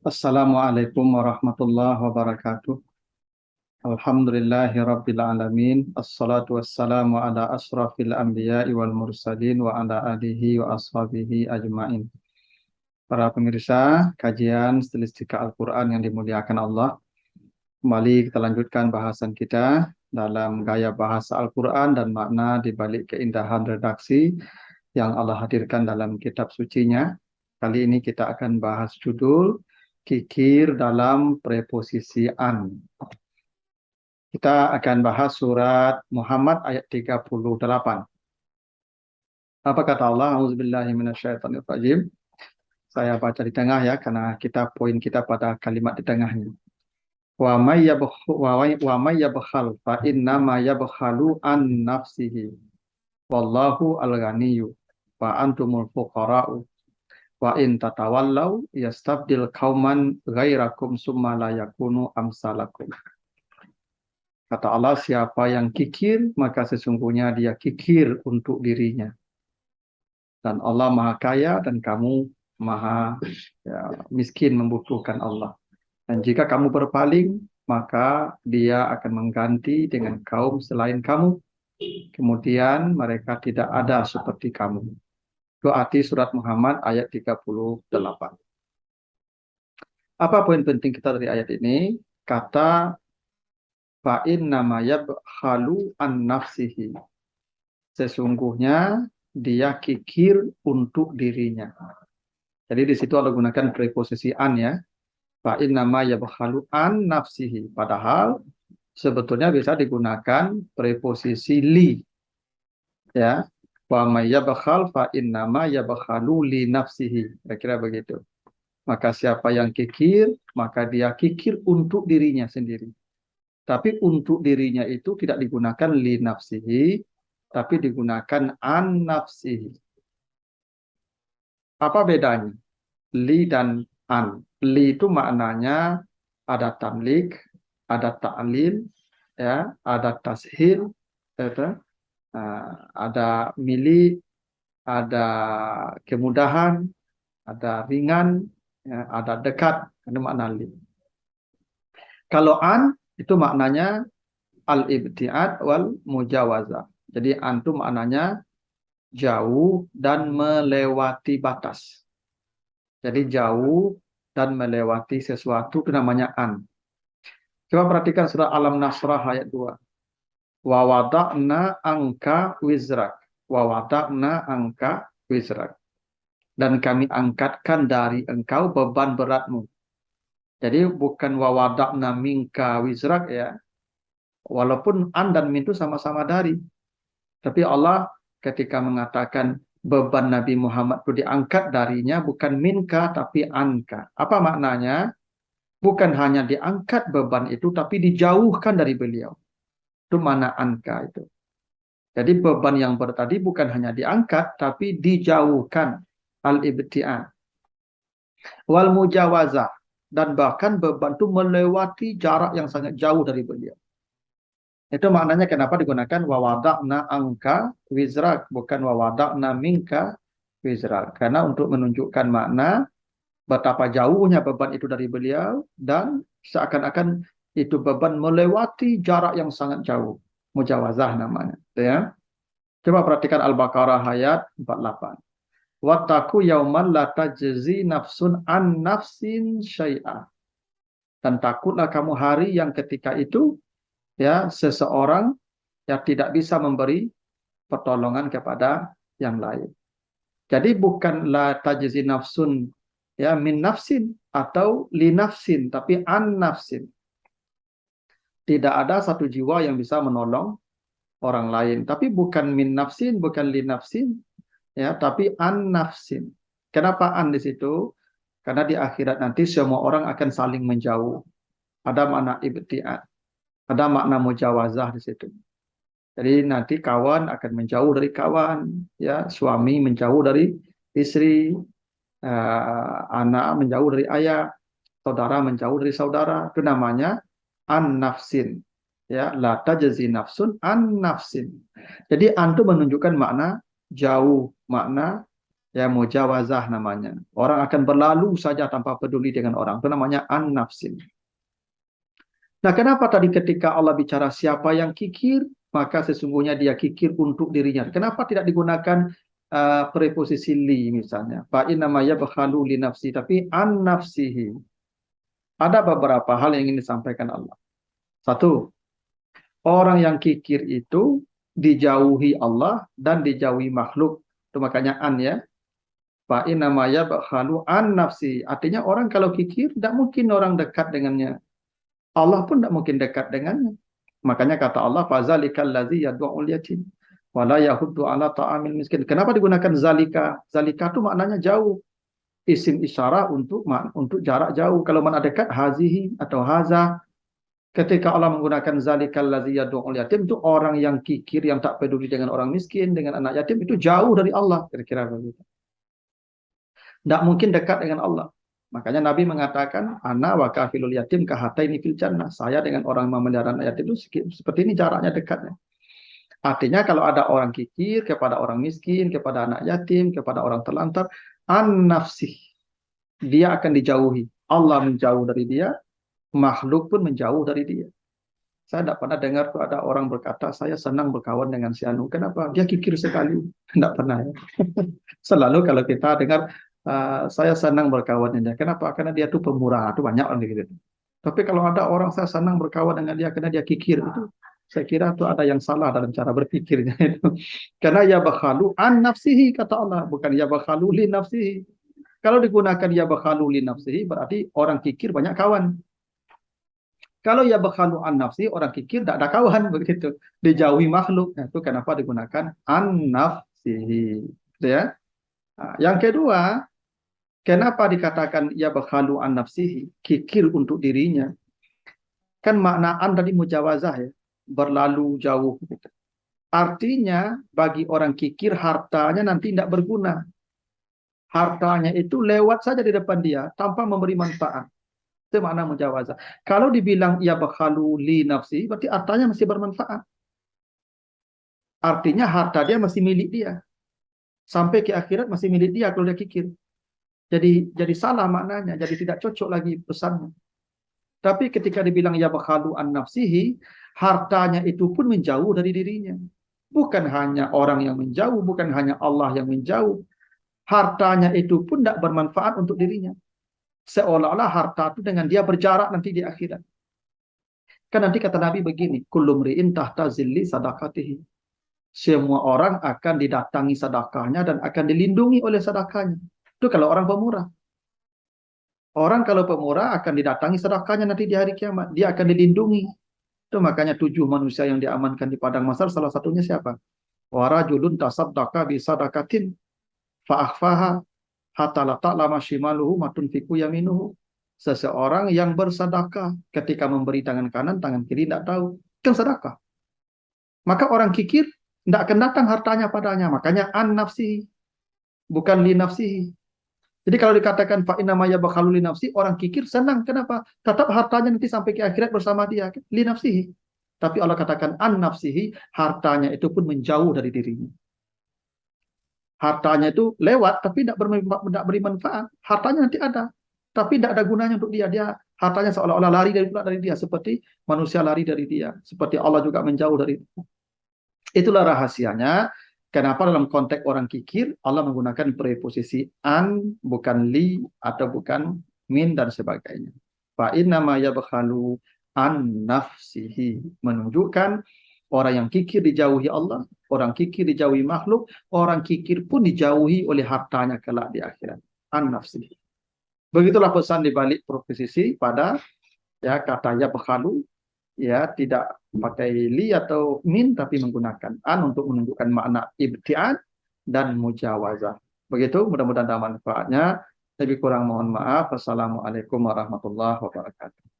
Assalamualaikum warahmatullahi wabarakatuh. Alhamdulillahi rabbil alamin. Assalatu wassalamu ala asrafil anbiya'i wal mursalin wa ala alihi wa ashabihi ajmain. Para pemirsa, kajian stilistika Al-Quran yang dimuliakan Allah. Kembali kita lanjutkan bahasan kita dalam gaya bahasa Al-Quran dan makna di balik keindahan redaksi yang Allah hadirkan dalam kitab sucinya. Kali ini kita akan bahas judul kikir dalam preposisi an. Kita akan bahas surat Muhammad ayat 38. Apa kata Allah? Auzubillahi minasyaitonirrajim. Saya baca di tengah ya, karena poin kita pada kalimat di tengahnya. Wa may yabkhal fa inna ma yabkhalu an nafsihi. Wallahu al-ghaniyyu wa antumul fuqara'u. Wa in tatawallau yastabdil qauman ghairakum summa la yakunu amsalakum. Kata Allah, siapa yang kikir, maka sesungguhnya dia kikir untuk dirinya. Dan Allah maha kaya dan kamu maha miskin membutuhkan Allah. Dan jika kamu berpaling, maka dia akan mengganti dengan kaum selain kamu. Kemudian mereka tidak ada seperti kamu. Itu arti surat Muhammad ayat 38. Apa poin penting kita dari ayat ini? Kata fa'in nama yabkhalu an nafsihi. Sesungguhnya dia kikir untuk dirinya. Jadi di situ Allah gunakan preposisi an ya. Fa'in nama yabkhalu an nafsihi. Padahal sebetulnya bisa digunakan preposisi li. Ya. Wa may yabkhal fa'in nama yabkhalu li nafsihi. Kira-kira begitu. Maka siapa yang kikir, maka dia kikir untuk dirinya sendiri. Tapi untuk dirinya itu tidak digunakan li nafsihi, tapi digunakan an nafsihi. Apa bedanya? Li dan an. Li itu maknanya ada tamlik, ada ta'lil, ya, ada tashil, ada milik, ada kemudahan, ada ringan, ya, ada dekat. Itu makna li. Kalau an itu maknanya al-ibtiad wal mujawazah. Jadi an itu maknanya jauh dan melewati batas. Jadi jauh dan melewati sesuatu itu namanya an. Coba perhatikan surah Al-Nasrah ayat 2. Wa wada'na angka wizrak. Wa wada'na angka wizrak. Dan kami angkatkan dari engkau beban beratmu. Jadi bukan wa wada'na minka wizrak ya. Walaupun an dan min itu sama-sama dari. Tapi Allah ketika mengatakan beban Nabi Muhammad itu diangkat darinya bukan minka tapi anka. Apa maknanya? Bukan hanya diangkat beban itu tapi dijauhkan dari beliau. Itu mana anka itu. Jadi beban yang tadi bukan hanya diangkat tapi dijauhkan. Al-ibti'an. Wal mujawazah. Dan bahkan beban itu melewati jarak yang sangat jauh dari beliau. Itu maknanya kenapa digunakan wawada'na angka wizrak, bukan wawada'na minka wizrak. Karena untuk menunjukkan makna betapa jauhnya beban itu dari beliau dan seakan-akan itu beban melewati jarak yang sangat jauh. Mujawazah namanya. Ya. Coba perhatikan Al-Baqarah ayat 48. Wattaqu yauman la tajzi nafsun an nafsin syai'ah. Dan takutlah kamu hari yang ketika itu ya seseorang yang tidak bisa memberi pertolongan kepada yang lain. Jadi bukan la tajzi nafsun ya min nafsin atau li nafsin tapi an nafsin. Tidak ada satu jiwa yang bisa menolong orang lain, tapi bukan min nafsin, bukan li nafsin ya, tapi an nafsin. Kenapa an di situ? Karena di akhirat nanti semua orang akan saling menjauh. Ada makna ibtiad, ada makna mujawazah di situ. Jadi nanti kawan akan menjauh dari kawan, ya suami menjauh dari istri, anak menjauh dari ayah, saudara menjauh dari saudara. Itu namanya an nafsin, ya la tajzi nafsun an nafsin. Jadi an itu menunjukkan makna jauh, makna Ya, mujawazah namanya. Orang akan berlalu saja tanpa peduli dengan orang. Itu namanya an-nafsin. Nah, kenapa tadi ketika Allah bicara siapa yang kikir, maka sesungguhnya dia kikir untuk dirinya. Kenapa tidak digunakan preposisi li misalnya? Fa inna ma yabkhalu li nafsi, tapi an nafsihi. Ada beberapa hal yang ingin disampaikan Allah. Satu, orang yang kikir itu dijauhi Allah dan dijauhi makhluk. Itu makanya an ya. Fa inna ma yabkhalu an nafsi. Artinya orang kalau kikir tidak mungkin orang dekat dengannya. Allah pun tidak mungkin dekat dengannya. Makanya kata Allah, "Fazalikal ladzi yad'ul yatim wa la yahuddu 'ala ta'amil miskin." Kenapa digunakan zalika? Zalika itu maknanya jauh. Isim isyarah untuk jarak jauh. Kalau mana dekat hazihi atau haza. Ketika Allah menggunakan zalikal ladzi yad'ul yatim, itu orang yang kikir, yang tak peduli dengan orang miskin, dengan anak yatim, itu jauh dari Allah, kira-kira begitu. Tidak mungkin dekat dengan Allah. Makanya Nabi mengatakan, ana wa kafilul yatim kahataini fil jannah. Saya dengan orang memelihara anak yatim itu seperti ini jaraknya dekatnya. Artinya kalau ada orang kikir kepada orang miskin, kepada anak yatim, kepada orang terlantar, an nafsih, dia akan dijauhi. Allah menjauh dari dia, makhluk pun menjauh dari dia. Saya tidak pernah dengar tuh ada orang berkata, saya senang berkawan dengan si Anu. Kenapa? Dia kikir sekali. Tidak pernah ya. Selalu kalau kita dengar, saya senang berkawan dengan dia. Kenapa? Karena dia tuh pemurah. Itu banyak orang gitu. Tapi kalau ada orang saya senang berkawan dengan dia karena dia kikir, itu saya kira itu ada yang salah dalam cara berpikirnya itu. Karena ya bakhalu an nafsihi, kata Allah, bukan ya bakhalu li nafsihi. Kalau digunakan ya bakhalu li nafsihi berarti orang kikir banyak kawan. Kalau ya bakhalu an nafsi, orang kikir tidak ada kawan begitu. Dijauhi makhluk. Nah, itu kenapa digunakan an nafsihi. Gitu ya. Nah, yang kedua, kenapa dikatakan ya bakhalu an nafsihi, kikir untuk dirinya? Kan makna an tadi mujawazah ya, berlalu jauh gitu. Artinya bagi orang kikir hartanya nanti tidak berguna. Hartanya itu lewat saja di depan dia tanpa memberi manfaat. Itu makna mujawazah. Kalau dibilang ya bakhalu li nafsi, berarti hartanya masih bermanfaat. Artinya harta dia masih milik dia. Sampai ke akhirat masih milik dia kalau dia kikir. Jadi salah maknanya, jadi tidak cocok lagi pesannya. Tapi ketika dibilang ya bakhalu an nafsihi, hartanya itu pun menjauh dari dirinya. Bukan hanya orang yang menjauh, bukan hanya Allah yang menjauh. Hartanya itu pun tidak bermanfaat untuk dirinya. Seolah-olah harta itu dengan dia berjarak nanti di akhirat. Kan nanti kata Nabi begini, kullu mri'in tahta zilli sadaqatihi. Semua orang akan didatangi sedekahnya dan akan dilindungi oleh sedekahnya. Itu kalau orang pemurah. Orang kalau pemurah akan didatangi sedekahnya nanti di hari kiamat. Dia akan dilindungi. Itu makanya 7 manusia yang diamankan di padang mahsyar, salah satunya siapa? Wa rajulun tasaddaqa bi sadaqatin fa akhfaha hatta la ta'lama shimaluhu ma tunfiqu yaminuhu. Seseorang yang bersedekah ketika memberi tangan kanan, tangan kiri tidak tahu. Itu sedekah. Maka orang kikir tidak akan datang hartanya padanya. Makanya an nafsi, bukan li nafsi. Jadi kalau dikatakan fa inna ma yabkhalu li nafsi, orang kikir senang. Kenapa? Tetap hartanya nanti sampai ke akhirat bersama dia. Li nafsihi. Tapi Allah katakan an nafsihi, hartanya itu pun menjauh dari dirinya. Hartanya itu lewat, tapi tidak beri manfaat. Hartanya nanti ada, tapi tidak ada gunanya untuk dia. Dia hartanya seolah-olah lari dari dia, seperti manusia lari dari dia, seperti Allah juga menjauh dari dia. Itulah rahasianya. Kenapa dalam konteks orang kikir Allah menggunakan preposisi an, bukan li atau bukan min dan sebagainya. Fa inna ma yabkhalu an nafsihi, menunjukkan orang yang kikir dijauhi Allah, orang kikir dijauhi makhluk, orang kikir pun dijauhi oleh hartanya kelak di akhirat. An nafsihi. Begitulah pesan di balik preposisi pada ya kata yabkhalu, ya tidak pakai li atau min tapi menggunakan an untuk menunjukkan makna ibtiad dan mujawazah. Begitu, mudah-mudahan ada manfaatnya. Lebih kurang mohon maaf. Wassalamualaikum warahmatullahi wabarakatuh.